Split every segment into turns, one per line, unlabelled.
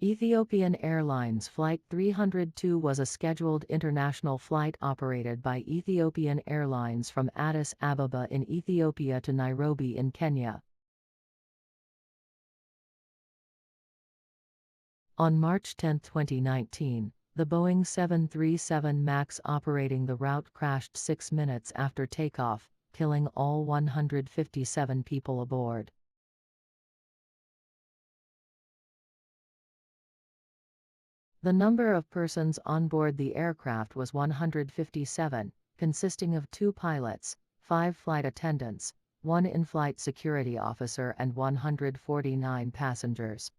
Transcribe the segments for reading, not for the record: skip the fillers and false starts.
Ethiopian Airlines Flight 302 was a scheduled international flight operated by Ethiopian Airlines from Addis Ababa in Ethiopia to Nairobi in Kenya. On March 10, 2019, the Boeing 737 MAX operating the route crashed 6 minutes after takeoff, killing all 157 people aboard. The number of persons on board the aircraft was 157, consisting of 2 pilots, 5 flight attendants, 1 in-flight security officer and 149 passengers.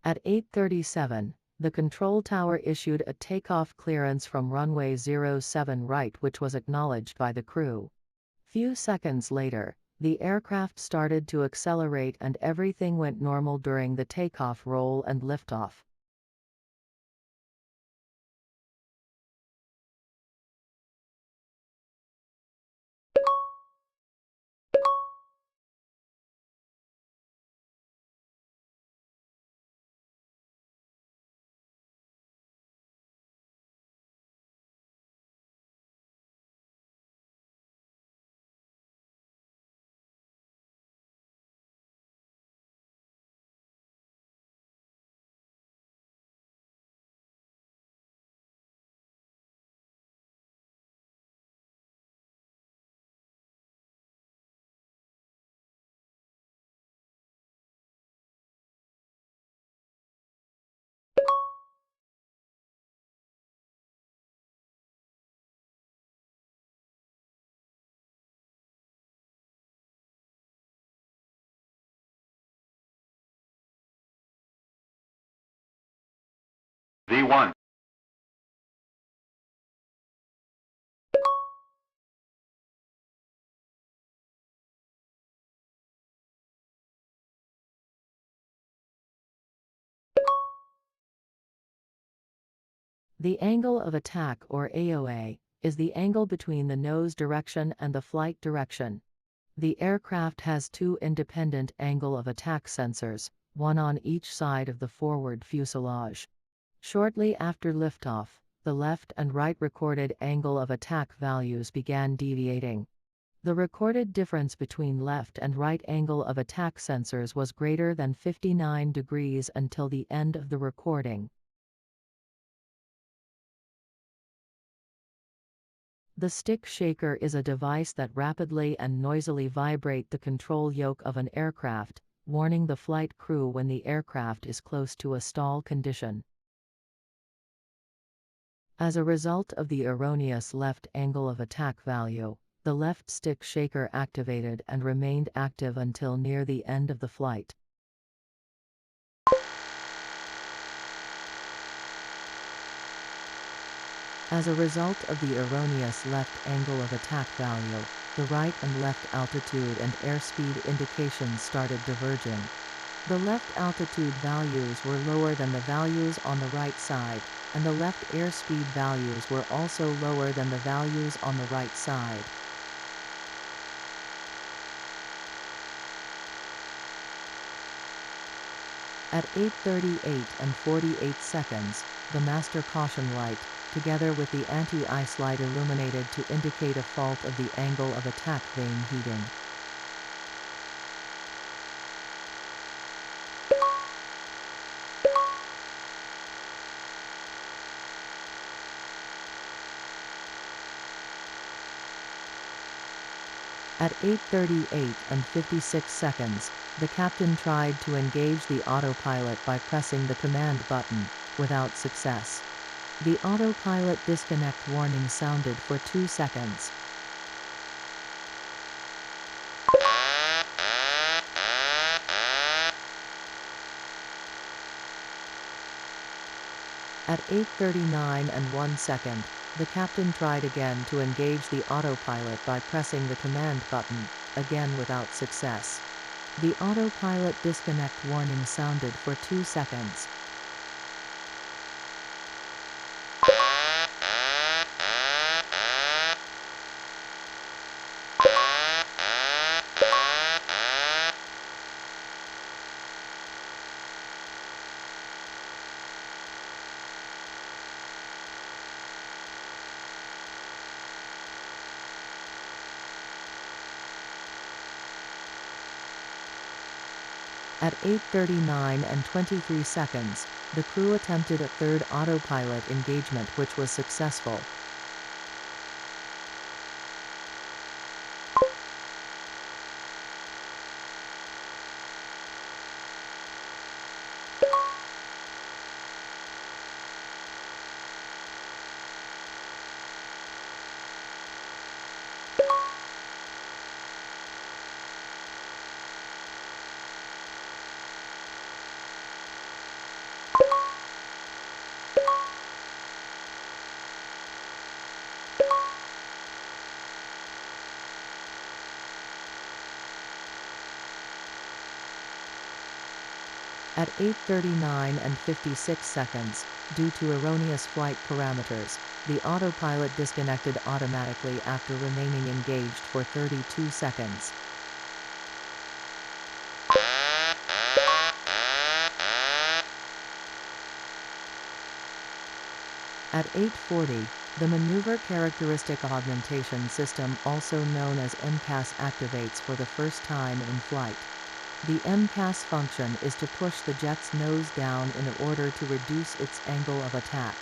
At 8:37, the control tower issued a takeoff clearance from runway 07 right, which was acknowledged by the crew. Few seconds later, the aircraft started to accelerate and everything went normal during the takeoff, roll and liftoff.
V1.
The angle of attack, or AOA, is the angle between the nose direction and the flight direction. The aircraft has 2 independent angle of attack sensors, one on each side of the forward fuselage. Shortly after liftoff, the left and right recorded angle of attack values began deviating. The recorded difference between left and right angle of attack sensors was greater than 59 degrees until the end of the recording. The stick shaker is a device that rapidly and noisily vibrates the control yoke of an aircraft, warning the flight crew when the aircraft is close to a stall condition. As a result of the erroneous left angle of attack value, the left stick shaker activated and remained active until near the end of the flight. As a result of the erroneous left angle of attack value, the right and left altitude and airspeed indications started diverging. The left altitude values were lower than the values on the right side, and the left airspeed values were also lower than the values on the right side. At 8:38 and 48 seconds, the master caution light, together with the anti-ice light, illuminated to indicate a fault of the angle of attack vane heating. At 8:38 and 56 seconds, the captain tried to engage the autopilot by pressing the command button, without success. The autopilot disconnect warning sounded for 2 seconds. At 8:39 and 1 second, the captain tried again to engage the autopilot by pressing the command button, again without success. The autopilot disconnect warning sounded for 2 seconds. At 8:39 and 23 seconds, the crew attempted a third autopilot engagement which was successful. At 8:39 and 56 seconds, due to erroneous flight parameters, the autopilot disconnected automatically after remaining engaged for 32 seconds. At 8:40, the Maneuver Characteristic Augmentation System, also known as MCAS, activates for the first time in flight. The MCAS function is to push the jet's nose down in order to reduce its angle of attack.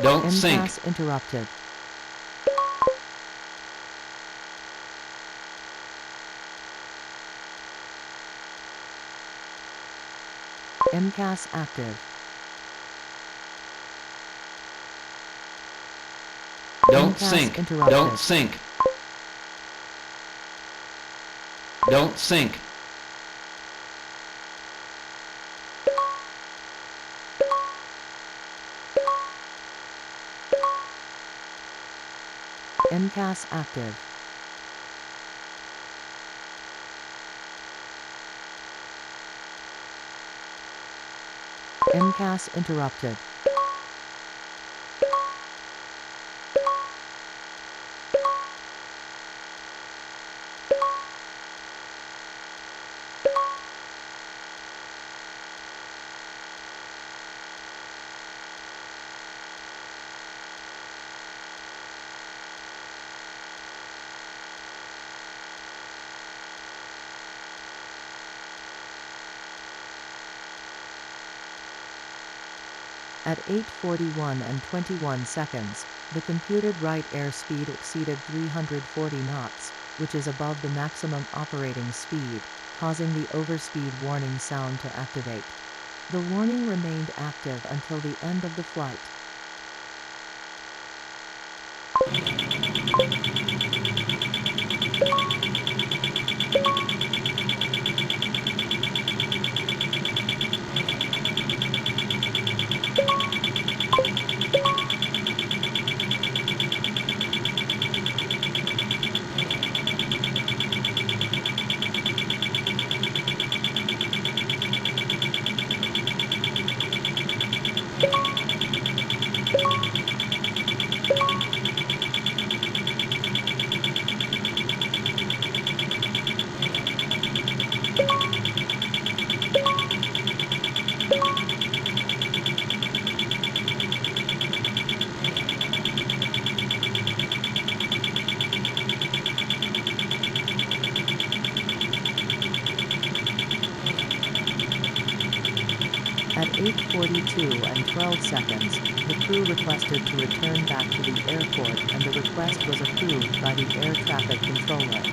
Don't sink.
MCAS interrupted. MCAS active.
Don't
MCAS
sink.
interrupted.
Don't sink. Don't sink.
MCAS active. MCAS interrupted. At 8:41 and 21 seconds, the computed right airspeed exceeded 340 knots, which is above the maximum operating speed, causing the overspeed warning sound to activate. The warning remained active until the end of the flight. At 8:42 and 12 seconds, the crew requested to return back to the airport and the request was approved by the air traffic controller.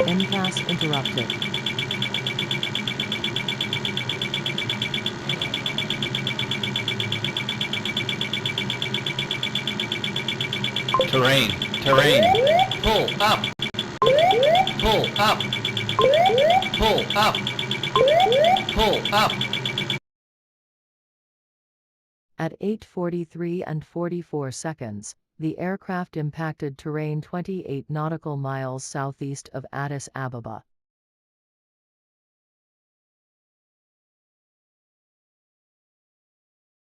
MCAS interrupted.
Terrain. Terrain. Pull up. Pull up. Pull up. Pull up.
At 8:43 and 44 seconds, the aircraft impacted terrain 28 nautical miles southeast of Addis Ababa.